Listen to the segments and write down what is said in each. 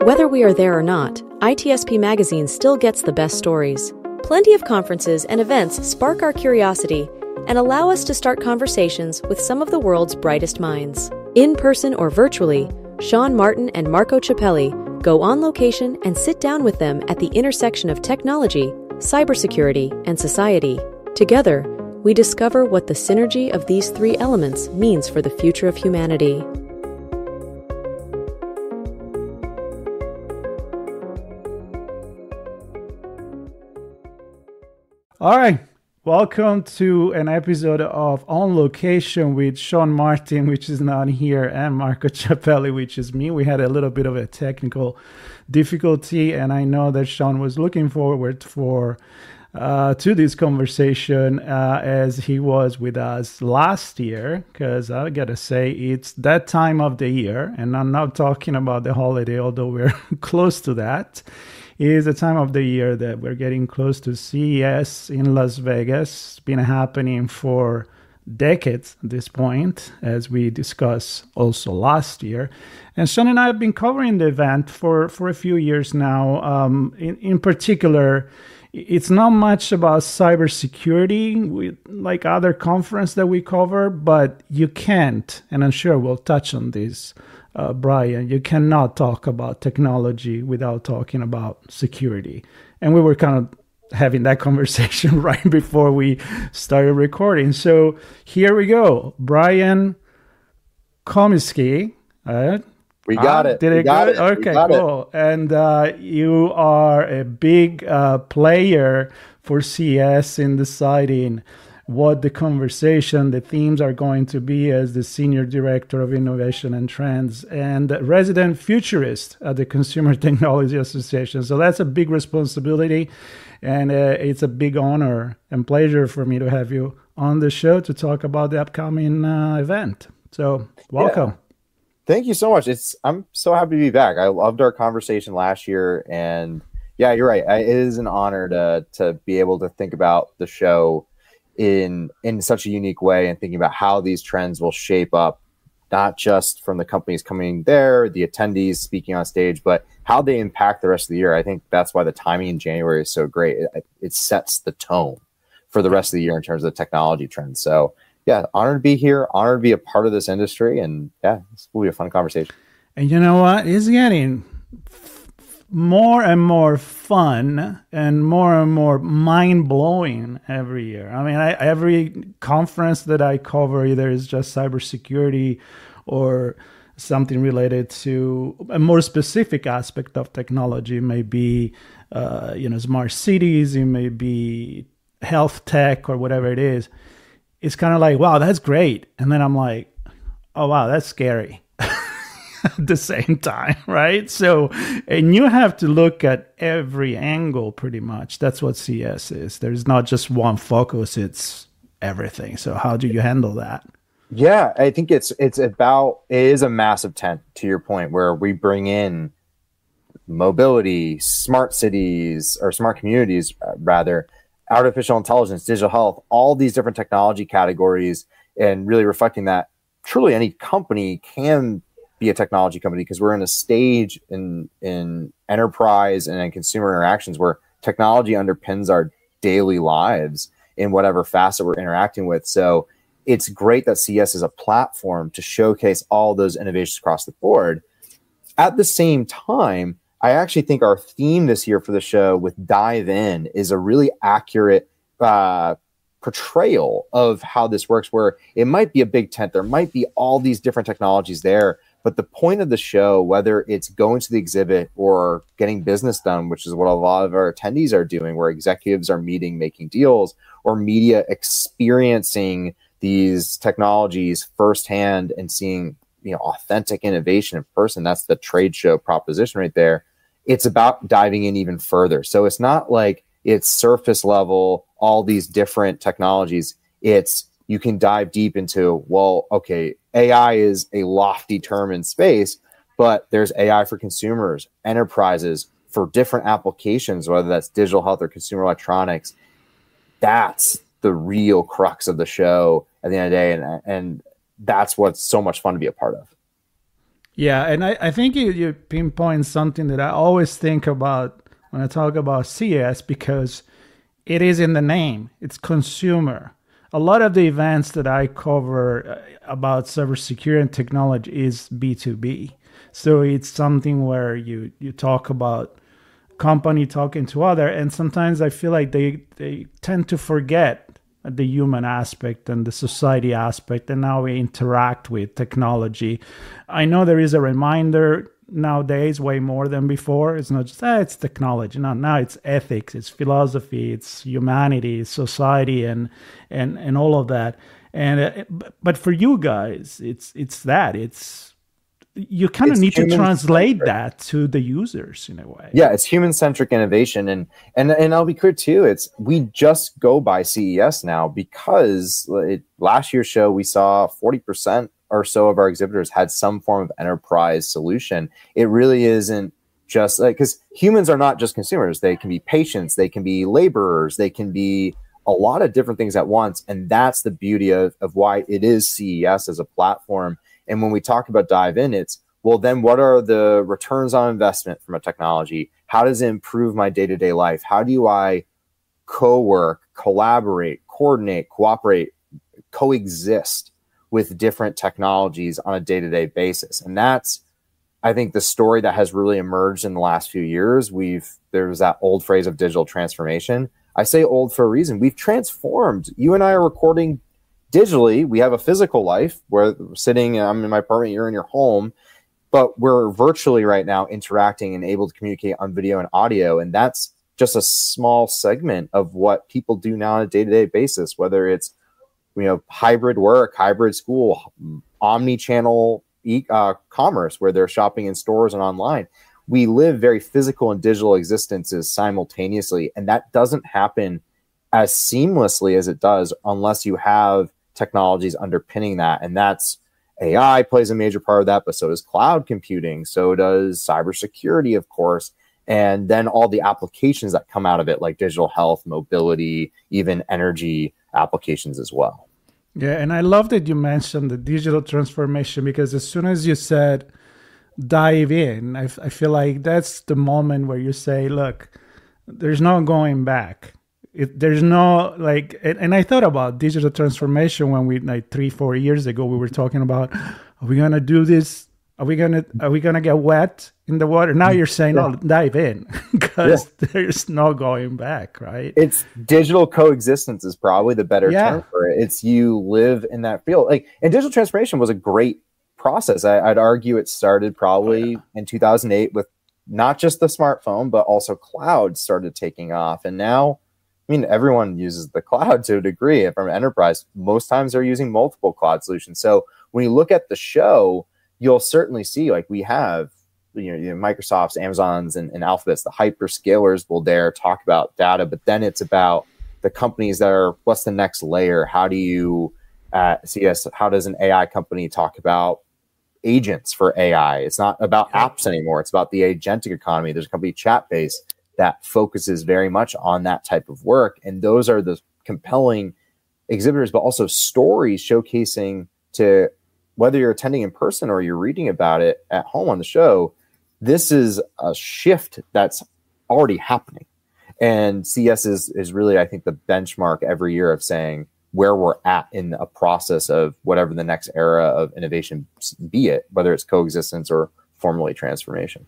Whether we are there or not, ITSP Magazine still gets the best stories. Plenty of conferences and events spark our curiosity and allow us to start conversations with some of the world's brightest minds. In person or virtually, Sean Martin and Marco Ciappelli go on location and sit down with them at the intersection of technology, cybersecurity, and society. Together, we discover what the synergy of these three elements means for the future of humanity. All right, welcome to an episode of On Location with Sean Martin, which is not here, and Marco Ciappelli, which is me. We had a little bit of a technical difficulty, and I know that Sean was looking forward to this conversation as he was with us last year, because I gotta say it's that time of the year, and I'm not talking about the holiday, although we're close to that. It is the time of the year that we're getting close to CES in Las Vegas. It's been happening for decades at this point, as we discussed also last year. And Sean and I have been covering the event for a few years now. In particular, it's not much about cybersecurity like other conferences that we cover, but you can't, and I'm sure we'll touch on this, Brian, you cannot talk about technology without talking about security. And we were kind of having that conversation right before we started recording. So here we go. Brian Komisky. We got it. Did it good? Okay, cool. And you are a big player for CES in deciding what the conversation, the themes are going to be as the Senior Director of Innovation and Trends and resident futurist at the Consumer Technology Association. So that's a big responsibility, and it's a big honor and pleasure for me to have you on the show to talk about the upcoming event. So welcome. Yeah. Thank you so much. I'm so happy to be back. I loved our conversation last year, and yeah, you're right. It is an honor to be able to think about the show in such a unique way and thinking about how these trends will shape up, not just from the companies coming there, the attendees speaking on stage, but how they impact the rest of the year. I think that's why the timing in January is so great. It sets the tone for the rest of the year in terms of the technology trends. So yeah, honored to be here, honored to be a part of this industry, and yeah, this will be a fun conversation. And you know what? It's getting more and more fun and more mind-blowing every year. I mean, every conference that I cover, either is just cybersecurity or something related to a more specific aspect of technology. It may be, smart cities, it may be health tech or whatever it is. It's kind of like, wow, that's great. And then I'm like, oh, wow, that's scary. At the same time, right? So, and you have to look at every angle pretty much. That's what CES is. There's not just one focus, it's everything. So how do you handle that? Yeah, I think it is a massive tent, to your point, where we bring in mobility, smart cities, or smart communities, rather, artificial intelligence, digital health, all these different technology categories, and really reflecting that truly any company can be a technology company, because we're in a stage in enterprise and in consumer interactions where technology underpins our daily lives in whatever facet we're interacting with. So it's great that CES is a platform to showcase all those innovations across the board. At the same time, I actually think our theme this year for the show with Dive In is a really accurate portrayal of how this works, where it might be a big tent, there might be all these different technologies there, but the point of the show, whether it's going to the exhibit or getting business done, which is what a lot of our attendees are doing, where executives are meeting, making deals, or media experiencing these technologies firsthand and seeing, authentic innovation in person. That's the trade show proposition right there. It's about diving in even further. So it's not like it's surface level, all these different technologies. It's, you can dive deep into, well, okay, AI is a lofty term in space, but there's AI for consumers, enterprises, for different applications, whether that's digital health or consumer electronics. That's the real crux of the show at the end of the day. And that's what's so much fun to be a part of. Yeah, and I think you pinpoint something that I always think about when I talk about CES, because it is in the name. It's consumer. A lot of the events that I cover about cybersecurity and technology is B2B. So it's something where you talk about company talking to other, and sometimes I feel like they tend to forget the human aspect and the society aspect, and now we interact with technology. I know there is a reminder nowadays way more than before. It's not just it's technology. No, now it's ethics, it's philosophy, it's humanity, it's society, and all of that. And but for you guys, it's that it's you kind of need to translate that to the users in a way. Yeah, it's human-centric innovation, and I'll be clear too. It's we just go by CES now because last year's show we saw 40% or so of our exhibitors had some form of enterprise solution. It really isn't just like, because humans are not just consumers. They can be patients, they can be laborers, they can be a lot of different things at once, and that's the beauty of why it is CES as a platform. And when we talk about dive in, it's, well, then what are the returns on investment from a technology? How does it improve my day-to-day life? How do I co-work, collaborate, coordinate, cooperate, coexist with different technologies on a day-to-day basis? And that's, I think, the story that has really emerged in the last few years. There's that old phrase of digital transformation. I say old for a reason. We've transformed. You and I are recording digitally. We have a physical life where we're sitting, I'm in my apartment, you're in your home, but we're virtually right now interacting and able to communicate on video and audio. And that's just a small segment of what people do now on a day-to-day basis, whether it's, hybrid work, hybrid school, omni-channel commerce, where they're shopping in stores and online. We live very physical and digital existences simultaneously, and that doesn't happen as seamlessly as it does unless you have technologies underpinning that. And that's AI plays a major part of that, but so does cloud computing, so does cybersecurity, of course, and then all the applications that come out of it, like digital health, mobility, even energy applications as well. Yeah, and I love that you mentioned the digital transformation, because as soon as you said dive in, I feel like that's the moment where you say, look, there's no going back. There's no and I thought about digital transformation when we 3-4 years ago we were talking about, are we gonna do this? Are we gonna get wet in the water? Now you're saying, no, dive in, because there's no going back, right? It's digital coexistence is probably the better term for it. It's you live in that field. And digital transformation was a great process. I'd argue it started probably in 2008 with not just the smartphone, but also cloud started taking off, and now, everyone uses the cloud to a degree. From an enterprise, most times they're using multiple cloud solutions. So when you look at the show, you'll certainly see, we have, Microsoft's, Amazon's, and Alphabet's, the hyperscalers will dare talk about data, but then it's about the companies that are, what's the next layer? How do you how does an AI company talk about agents for AI? It's not about apps anymore. It's about the agentic economy. There's a company, Chatbase, that focuses very much on that type of work. And those are the compelling exhibitors, but also stories showcasing to, whether you're attending in person or you're reading about it at home on the show, this is a shift that's already happening. And CS is really, I think, the benchmark every year of saying where we're at in a process of whatever the next era of innovation be it, whether it's coexistence or formally transformation.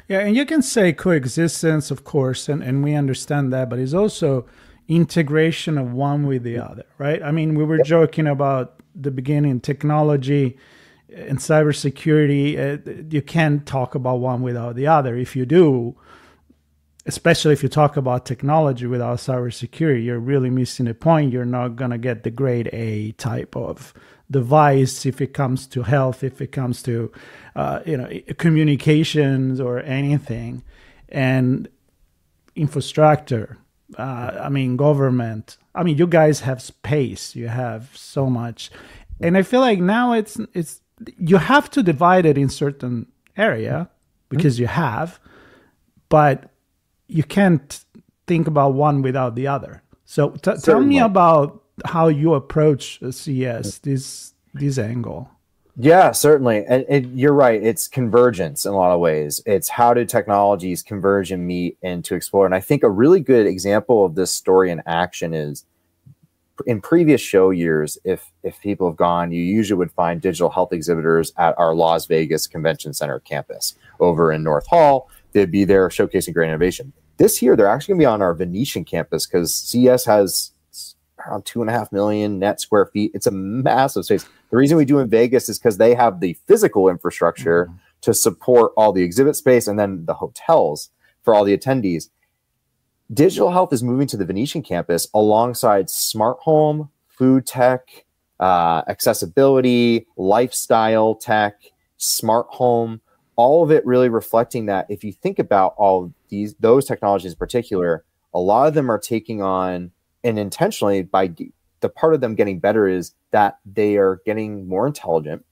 Yeah, and you can say coexistence, of course, and we understand that, but it's also integration of one with the other, right? We were joking about the beginning, technology and cybersecurity. You can't talk about one without the other. If you do, especially if you talk about technology without cybersecurity, you're really missing the point. You're not going to get the grade A type of device if it comes to health, if it comes to communications or anything, and infrastructure. Government. You guys have space. You have so much, and I feel like now it's you have to divide it in certain area because you have, but you can't think about one without the other. So tell me about how you approach CES, this angle. Yeah, certainly. And you're right. It's convergence in a lot of ways. It's how do technologies converge and meet and to explore. And I think a really good example of this story in action is in previous show years, if people have gone, you usually would find digital health exhibitors at our Las Vegas Convention Center campus over in North Hall. They'd be there showcasing great innovation. This year, they're actually going to be on our Venetian campus because CES has around 2.5 million net square feet. It's a massive space. The reason we do in Vegas is because they have the physical infrastructure to support all the exhibit space and then the hotels for all the attendees. Digital health is moving to the Venetian campus alongside smart home, food tech, accessibility, lifestyle tech, smart home, all of it really reflecting that if you think about all those technologies in particular, a lot of them are taking on, and intentionally by the part of them getting better is that they are getting more intelligent.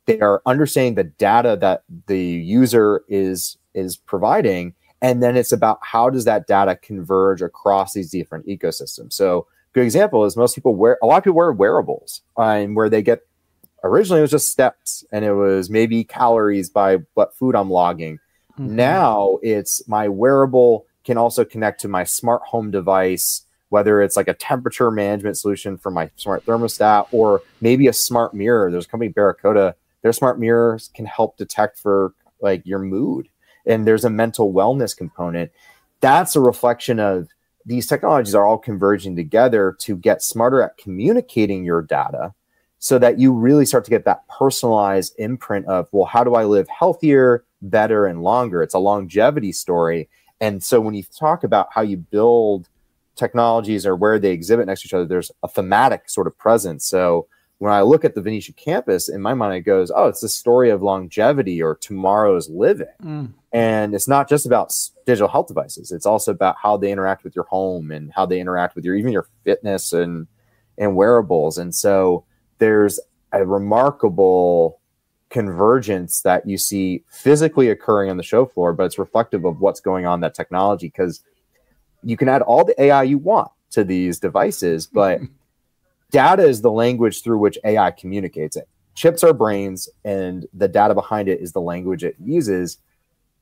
They are understanding the data that the user is providing. And then it's about how does that data converge across these different ecosystems. So good example is a lot of people wear wearables, and where they get, originally it was just steps and it was maybe calories by what food I'm logging. Now it's my wearable can also connect to my smart home device, whether it's like a temperature management solution for my smart thermostat or maybe a smart mirror. There's a company, Barracuda, their smart mirrors can help detect for like your mood. And there's a mental wellness component. That's a reflection of these technologies are all converging together to get smarter at communicating your data so that you really start to get that personalized imprint of, well, how do I live healthier, better, and longer? It's a longevity story. And so when you talk about how you build technologies or where they exhibit next to each other, there's a thematic sort of presence. So when I look at the Venetian campus, in my mind, it goes, oh, it's the story of longevity or tomorrow's living. And it's not just about digital health devices. It's also about how they interact with your home and how they interact with even your fitness and wearables. And so there's a remarkable convergence that you see physically occurring on the show floor, but it's reflective of what's going on in that technology, because you can add all the AI you want to these devices, but data is the language through which AI communicates it. Chips are brains, and the data behind it is the language it uses.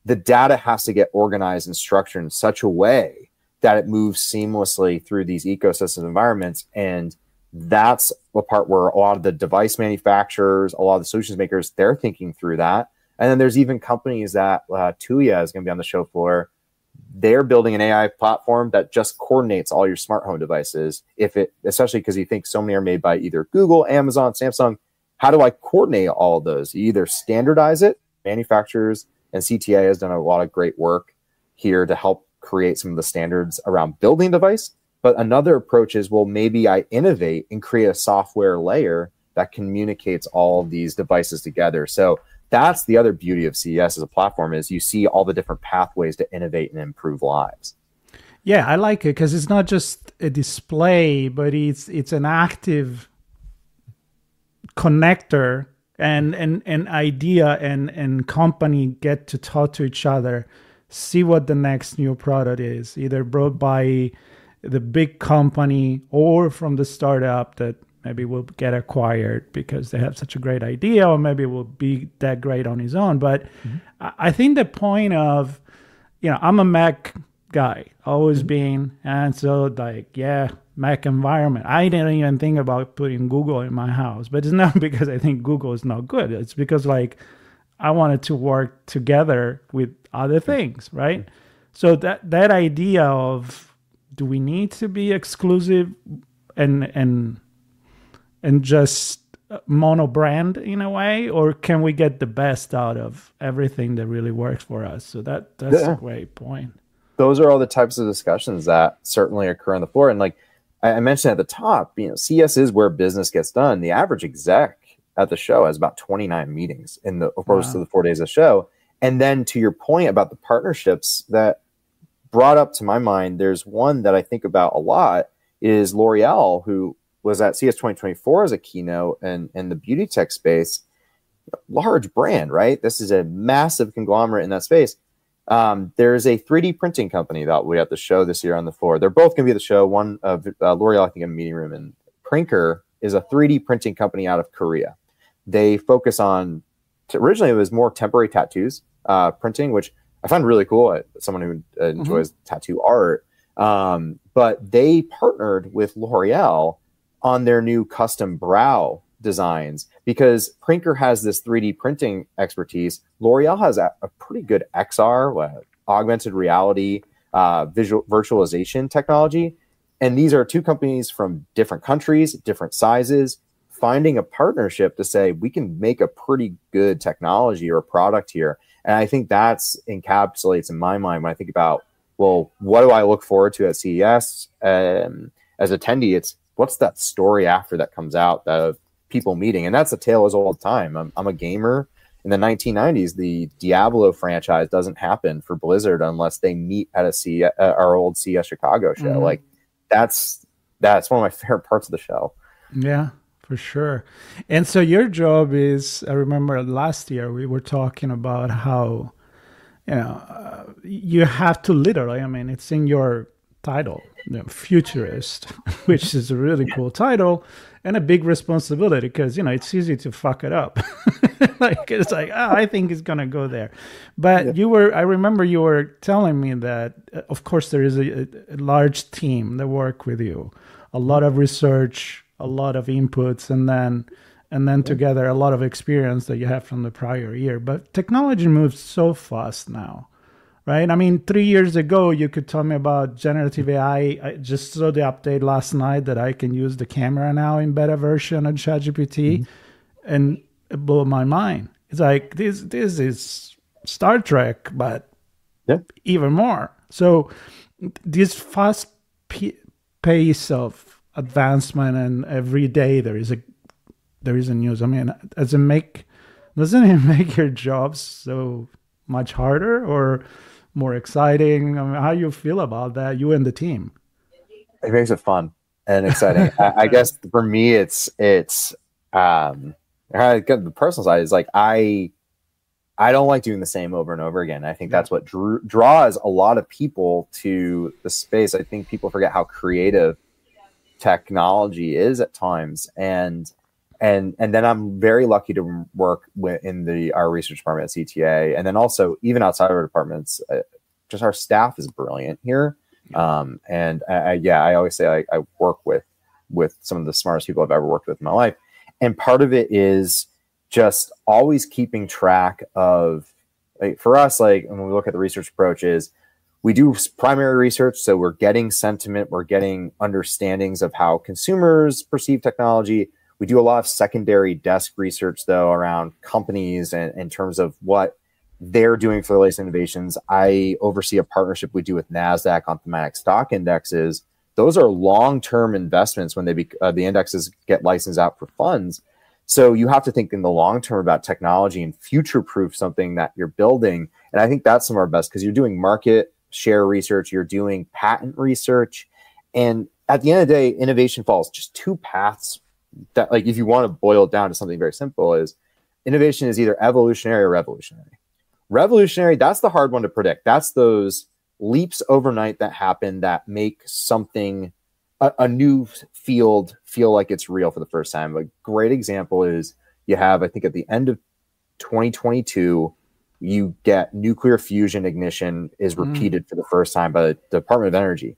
The data has to get organized and structured in such a way that it moves seamlessly through these ecosystem environments. And that's the part where a lot of the device manufacturers, a lot of the solutions makers, they're thinking through that. And then there's even companies that Tuya is going to be on the show floor. They're building an AI platform that just coordinates all your smart home devices. Especially because you think so many are made by either Google, Amazon, Samsung. How do I coordinate all of those? You either standardize it, manufacturers, and CTA has done a lot of great work here to help create some of the standards around building device. But another approach is, well, maybe I innovate and create a software layer that communicates all of these devices together. So that's the other beauty of CES as a platform, is you see all the different pathways to innovate and improve lives. Yeah, I like it because it's not just a display, but it's an active connector, and an idea and company get to talk to each other, see what the next new product is, either brought by the big company or from the startup that maybe will get acquired because they have such a great idea, or maybe will be that great on his own. But I think the point of, I'm a Mac guy, always been. And so Mac environment. I didn't even think about putting Google in my house, but it's not because I think Google is not good. It's because I wanted to work together with other things, right? So that idea of, do we need to be exclusive and just mono brand in a way, or can we get the best out of everything that really works for us? So that's a great point. Those are all the types of discussions that certainly occur on the floor. And like I mentioned at the top, CES is where business gets done. The average exec at the show has about 29 meetings in the course of the 4 days of the show. And then to your point about the partnerships that brought up to my mind, there's one that I think about a lot is L'Oreal, who was at CES 2024 as a keynote and in the beauty tech space. Large brand, right? This is a massive conglomerate in that space. There's a 3D printing company that we have the show this year on the floor. They're both going to be at the show. One of L'Oreal, I think, in a meeting room, and Prinker is a 3D printing company out of Korea. they focus on, originally it was more temporary tattoos, printing, which I find really cool. Someone who enjoys tattoo art. But they partnered with L'Oreal on their new custom brow designs, because Prinker has this 3D printing expertise. L'Oreal has a pretty good XR, augmented reality, virtualization technology. And these are two companies from different countries, different sizes, finding a partnership to say, we can make a pretty good technology or product here. And I think that's encapsulates in my mind when I think about, well, what do I look forward to at CES? As attendee, it's what's that story after that comes out of people meeting? And that's a tale as old as time. I'm a gamer. In the 1990s, the Diablo franchise doesn't happen for Blizzard unless they meet at our old CES Chicago show. Like that's one of my favorite parts of the show. Yeah, for sure. And so your job is, I remember last year we were talking about how, you have to literally, I mean, it's in your title, futurist, which is a really cool title and a big responsibility, because, it's easy to fuck it up. It's like, I think it's going to go there. But I remember you were telling me that, of course, there is a large team that work with you, a lot of research, a lot of inputs, and then together a lot of experience that you have from the prior year. But technology moves so fast now, right? I mean, 3 years ago, you could tell me about generative AI. I just saw the update last night that I can use the camera now in beta version of ChatGPT, and it blew my mind. It's like, this is Star Trek, but even more. So this fast pace of advancement, and every day there is a news. I mean, doesn't it make your job so much harder or more exciting? I mean, how do you feel about that, you and the team? It makes it fun and exciting. I guess for me, it's the personal side is like, I don't like doing the same over and over again. I think that's what draws a lot of people to the space. I think people forget how creative technology is at times, and then I'm very lucky to work in our research department at CTA, and then also even outside of our departments, just our staff is brilliant here. And I always say I work with some of the smartest people I've ever worked with in my life, and part of it is just always keeping track of, like, for us, like when we look at the research approaches, we do primary research, so we're getting sentiment, we're getting understandings of how consumers perceive technology. We do a lot of secondary desk research, though, around companies and in terms of what they're doing for the latest innovations. I oversee a partnership we do with NASDAQ on thematic stock indexes. Those are long-term investments when the indexes get licensed out for funds. So you have to think in the long term about technology and future-proof something that you're building. And I think that's some of our best, because you're doing market share research, you're doing patent research. And at the end of the day, innovation follows just two paths that, like, if you want to boil it down to something very simple, is innovation is either evolutionary or revolutionary. Revolutionary, that's the hard one to predict. That's those leaps overnight that happen that make something, a new field, feel like it's real for the first time. A great example is, you have, I think at the end of 2022, you get nuclear fusion ignition is repeated for the first time by the Department of Energy.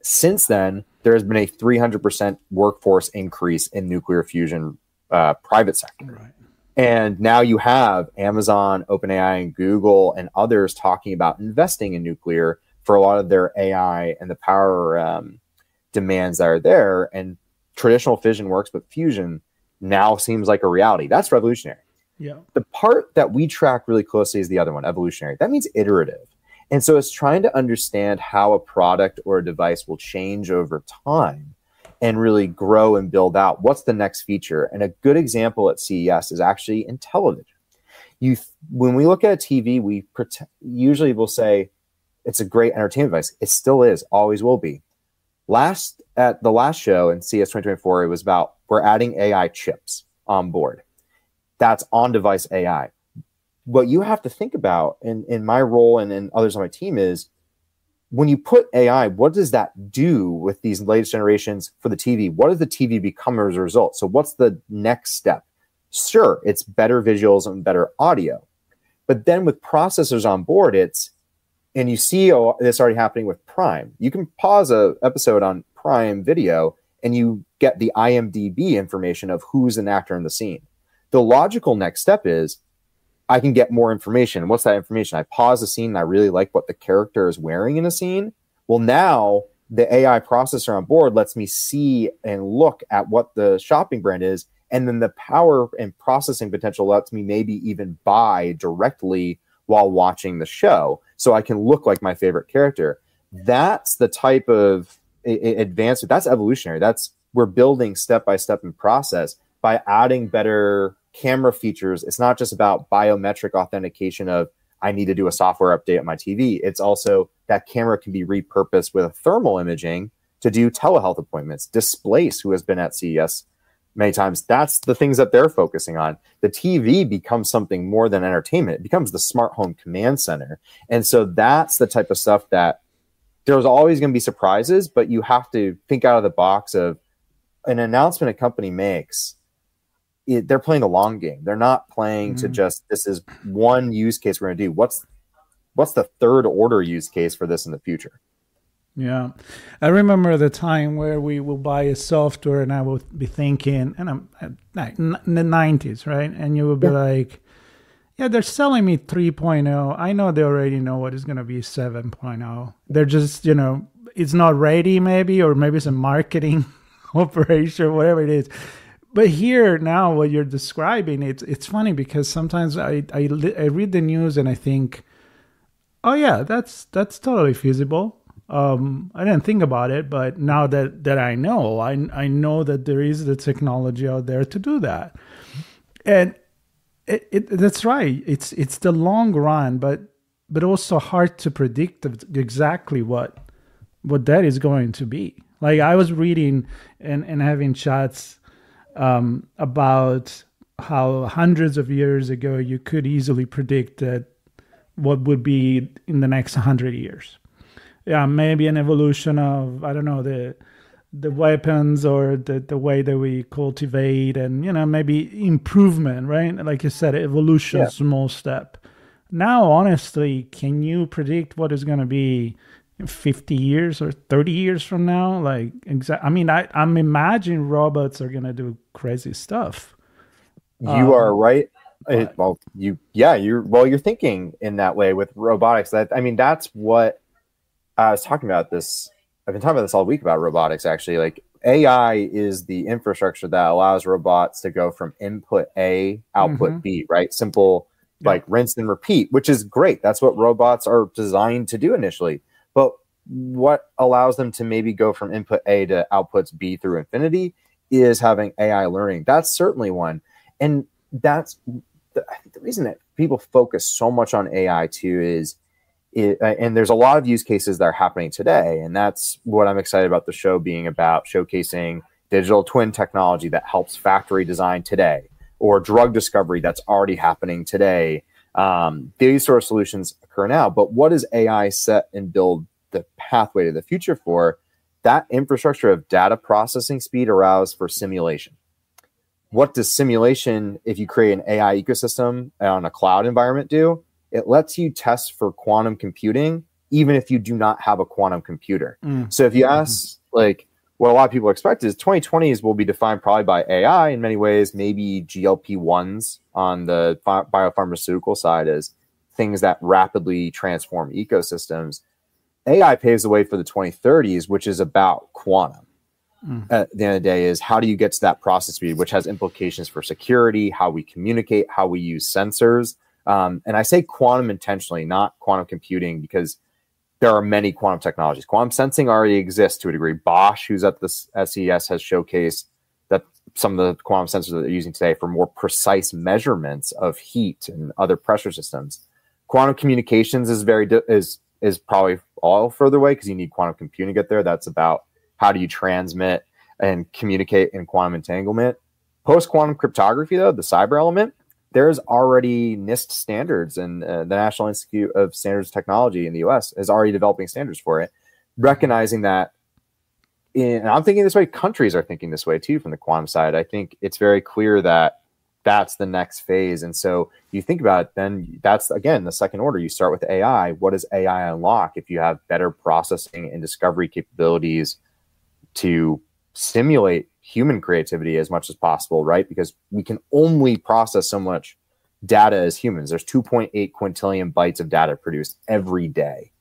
Since then, there has been a 300% workforce increase in nuclear fusion private sector. Right. And now you have Amazon, OpenAI, and Google and others talking about investing in nuclear for a lot of their AI and the power demands that are there. And traditional fission works, but fusion now seems like a reality. That's revolutionary. Yeah. The part that we track really closely is the other one, evolutionary. That means iterative. And so it's trying to understand how a product or a device will change over time and really grow and build out. What's the next feature? And a good example at CES is actually in television. When we look at a TV, we usually will say it's a great entertainment device. It still is, always will be. At the last show in CES 2024, it was about, we're adding AI chips on board. That's on-device AI. What you have to think about in my role and in others on my team is, when you put AI, what does that do with these latest generations for the TV? What does the TV become as a result? So what's the next step? Sure, it's better visuals and better audio. But then with processors on board, and you see this already happening with Prime. You can pause a episode on Prime Video and you get the IMDb information of who's an actor in the scene. The logical next step is I can get more information. What's that information? I pause a scene and I really like what the character is wearing in a scene. Well, now the AI processor on board lets me see and look at what the shopping brand is. And then the power and processing potential lets me maybe even buy directly while watching the show. So I can look like my favorite character. That's the type of advancement. That's evolutionary. We're building step by step in process by adding better camera features. It's not just about biometric authentication of I need to do a software update on my TV. It's also that camera can be repurposed with thermal imaging to do telehealth appointments. Displace, who has been at CES many times, that's the things that they're focusing on. The TV becomes something more than entertainment. It becomes the smart home command center. And so that's the type of stuff that there's always going to be surprises, but you have to think out of the box of an announcement a company makes. They're playing the long game. They're not playing to just, this is one use case we're going to do. What's the third order use case for this in the future? Yeah. I remember the time where we will buy a software and I would be thinking, and I'm in the 90s, right? And you would be like, yeah, they're selling me 3.0. I know they already know what is going to be 7.0. They're just, it's not ready maybe, or maybe it's a marketing operation, whatever it is. But here now, what you're describing, it's funny because sometimes I read the news and I think, oh yeah, that's totally feasible. I didn't think about it, but now that I know, I know that there is the technology out there to do that, and that's right. It's the long run, but also hard to predict exactly what that is going to be. Like I was reading and having chats about how hundreds of years ago you could easily predict that what would be in the next 100 years. Yeah, maybe an evolution of, I don't know, the weapons or the way that we cultivate and, maybe improvement, right? Like you said, evolution, small step. Now, honestly, can you predict what is going to be 50 years or 30 years from now? Like, I'm imagining robots are going to do crazy stuff. You are right. You're thinking in that way with robotics. That's what I was talking about this. I've been talking about this all week about robotics, actually. Like AI is the infrastructure that allows robots to go from input A, output B, right? Simple, like rinse and repeat, which is great. That's what robots are designed to do initially. But what allows them to maybe go from input A to outputs B through infinity is having AI learning. That's certainly one. And that's I think the reason that people focus so much on AI too is, and there's a lot of use cases that are happening today. And that's what I'm excited about the show being about, showcasing digital twin technology that helps factory design today, or drug discovery that's already happening today. These sort of solutions occur now, but what does AI set and build the pathway to the future for? That infrastructure of data processing speed allows for simulation. What does simulation, if you create an AI ecosystem on a cloud environment, do? It lets you test for quantum computing, even if you do not have a quantum computer. So if you ask, like, what a lot of people expect is 2020s will be defined probably by AI in many ways, maybe GLP-1s on the biopharmaceutical side as things that rapidly transform ecosystems. AI paves the way for the 2030s, which is about quantum. At the end of the day, is how do you get to that process speed, which has implications for security, how we communicate, how we use sensors. And I say quantum intentionally, not quantum computing, because there are many quantum technologies. Quantum sensing already exists to a degree. Bosch, who's at the CES, has showcased that some of the quantum sensors that they're using today for more precise measurements of heat and other pressure systems. Quantum communications is probably all further away because you need quantum computing to get there. That's about how do you transmit and communicate in quantum entanglement. Post-quantum cryptography, though, the cyber element, there's already NIST standards, and the National Institute of Standards and Technology in the US is already developing standards for it, recognizing that, and I'm thinking this way, countries are thinking this way too from the quantum side. I think it's very clear that that's the next phase. And so you think about it, then that's, again, the second order. You start with AI. What does AI unlock? If you have better processing and discovery capabilities to simulate human creativity as much as possible, right? Because we can only process so much data as humans. There's 2.8 quintillion bytes of data produced every day.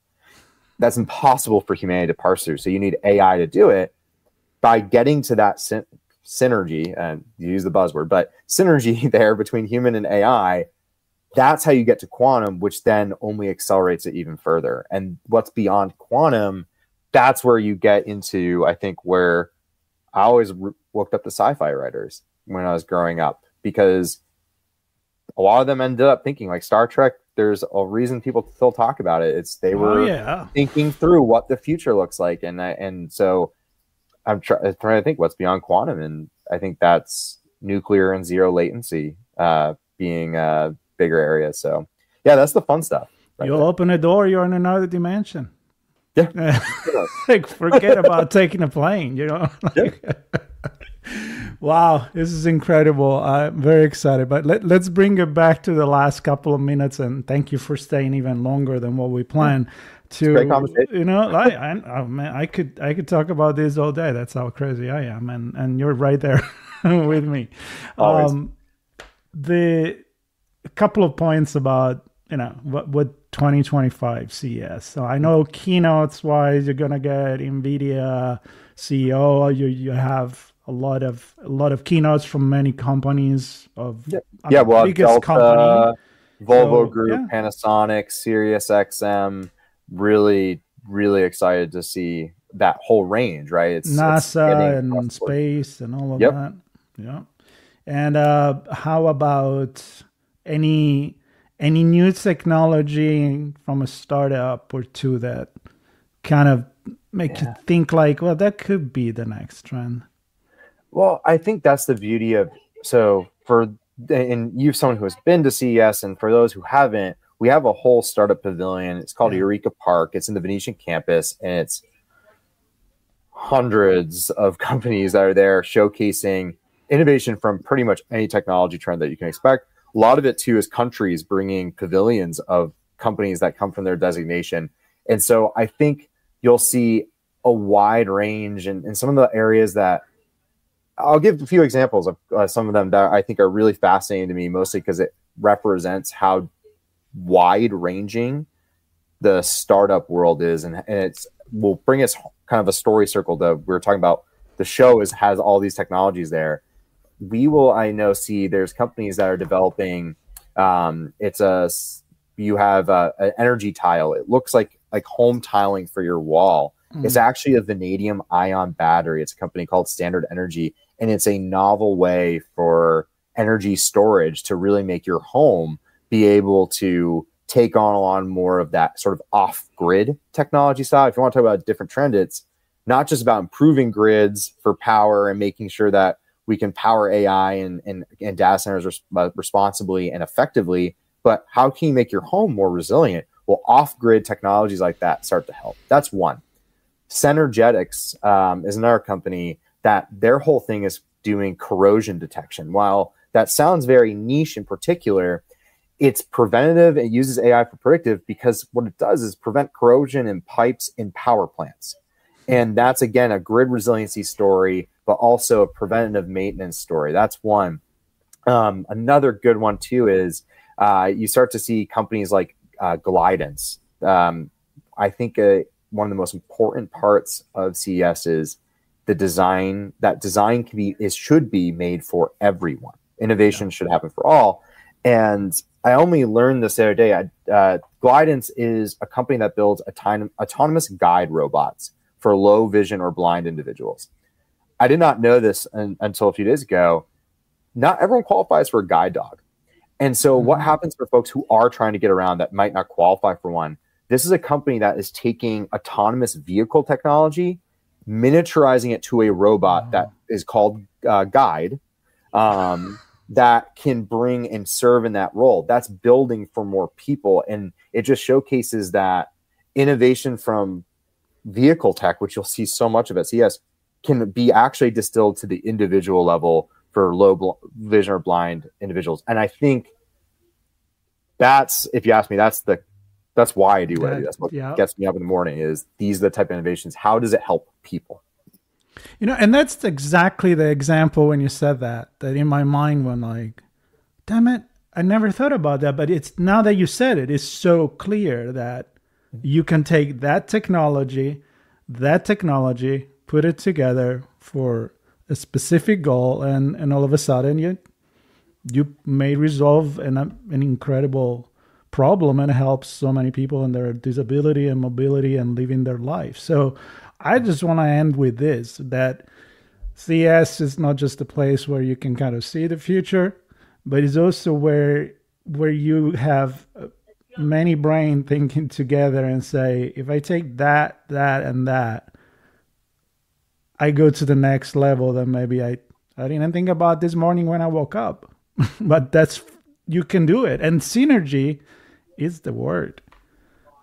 That's impossible for humanity to parse through. So you need AI to do it. By getting to that synergy, and you use the buzzword, but synergy there between human and AI, that's how you get to quantum, which then only accelerates it even further. And what's beyond quantum, that's where you get into, I think, where I always looked up the sci-fi writers when I was growing up, because a lot of them ended up thinking like Star Trek. There's a reason people still talk about it. It's they were thinking through what the future looks like. And so I'm trying to think what's beyond quantum. And I think that's nuclear and zero latency being a bigger area. So yeah, that's the fun stuff. You'll open a door, you're in another dimension. Yeah. Like, forget about taking a plane, Wow, this is incredible. I'm very excited. But let's bring it back to the last couple of minutes, and thank you for staying even longer than what we planned. Great conversation. I could talk about this all day. That's how crazy I am, and you're right there with me. The couple of points about what 2025 CES. So I know keynotes wise, you're gonna get NVIDIA CEO. You have a lot of keynotes from many companies of biggest Delta, company. Volvo Group, Panasonic, Sirius XM. Really, really excited to see that whole range, right? It's NASA and space and all of that. Yeah. And how about any new technology from a startup or two that kind of make you think like, well, that could be the next trend? Well, I think that's the beauty of, and you're someone who has been to CES, and for those who haven't, we have a whole startup pavilion. It's called Eureka Park. It's in the Venetian campus, and it's hundreds of companies that are there showcasing innovation from pretty much any technology trend that you can expect. A lot of it, too, is countries bringing pavilions of companies that come from their designation. And so I think you'll see a wide range in some of the areas that I'll give a few examples of some of them that I think are really fascinating to me, mostly because it represents how wide ranging the startup world is. And it's will bring us kind of a story circle that we were talking about. The show has all these technologies there. We will, I know, see there's companies that are developing. You have an energy tile. It looks like home tiling for your wall. Mm-hmm. It's actually a vanadium ion battery. It's a company called Standard Energy, and it's a novel way for energy storage to really make your home be able to take on a lot more of that sort of off-grid technology style. If you want to talk about a different trend, it's not just about improving grids for power and making sure that we can power AI and data centers responsibly and effectively, but how can you make your home more resilient? Well, off-grid technologies like that start to help. That's one. Synergetics is another company that their whole thing is doing corrosion detection. While that sounds very niche in particular, it's preventative. It uses AI for predictive because what it does is prevent corrosion in pipes in power plants. And that's, again, a grid resiliency story, but also a preventative maintenance story. That's one. Another good one, too, is you start to see companies like Glidance. I think one of the most important parts of CES is the design. That design should be made for everyone. Innovation should happen for all. And I only learned this the other day. Glidance is a company that builds autonomous guide robots for low vision or blind individuals. I did not know this until a few days ago. Not everyone qualifies for a guide dog. And so what happens for folks who are trying to get around that might not qualify for one? This is a company that is taking autonomous vehicle technology, miniaturizing it to a robot that is called Guide, that can bring and serve in that role. That's building for more people. And it just showcases that innovation from vehicle tech, which you'll see so much of at CES, can be actually distilled to the individual level for vision or blind individuals. And I think that's, if you ask me, that's why I do what I do. That's what gets me up in the morning, is these are the type of innovations. How does it help people? And that's exactly the example when you said that in my mind went like, damn it, I never thought about that. But it's now that you said it, it's so clear that you can take that technology, put it together for a specific goal, and all of a sudden you may resolve an incredible problem and help so many people in their disability and mobility and living their life. So I just want to end with this, that CES is not just a place where you can kind of see the future, but it's also where you have many brain thinking together and say, if I take that, and that, I go to the next level that maybe I didn't think about this morning when I woke up. But you can do it. And synergy is the word.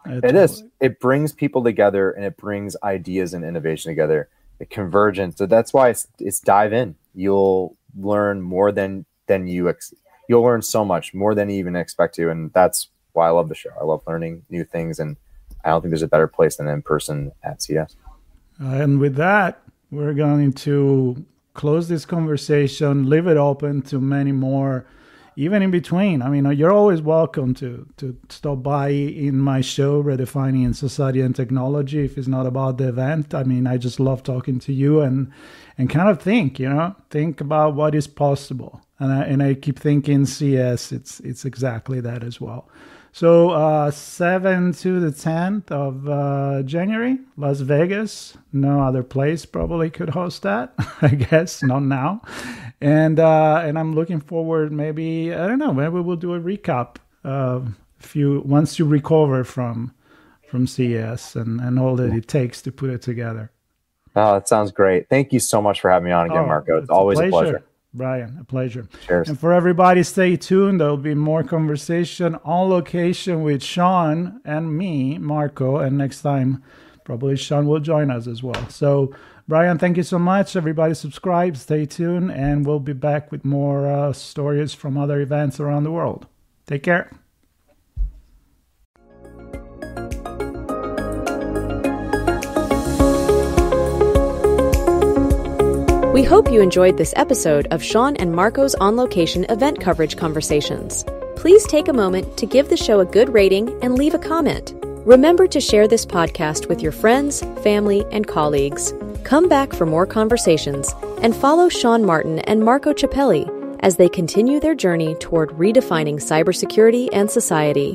It is. It brings people together, and it brings ideas and innovation together. The convergence. So that's why it's dive in. You'll learn more than you'll learn so much more than you even expect to. And that's why I love the show. I love learning new things, and I don't think there's a better place than in person at CES. And with that, we're going to close this conversation, leave it open to many more, even in between. I mean, you're always welcome to stop by in my show, Redefining Society and Technology, if it's not about the event. I mean, I just love talking to you and kind of think about what is possible. And I keep thinking CES, it's exactly that as well. So 7th to the 10th of January, Las Vegas. No other place probably could host that, I guess, not now. And I'm looking forward, maybe we'll do a recap once you recover from CES and all that it takes to put it together. Oh, that sounds great. Thank you so much for having me on again, Marco. It's always a pleasure. Brian, a pleasure. Cheers. And for everybody, stay tuned. There'll be more conversation on location with Sean and me, Marco. And next time, probably Sean will join us as well. So, Brian, thank you so much. Everybody subscribe, stay tuned, and we'll be back with more stories from other events around the world. Take care. We hope you enjoyed this episode of Sean and Marco's On Location event coverage conversations. Please take a moment to give the show a good rating and leave a comment. Remember to share this podcast with your friends, family, and colleagues. Come back for more conversations and follow Sean Martin and Marco Ciappelli as they continue their journey toward redefining cybersecurity and society.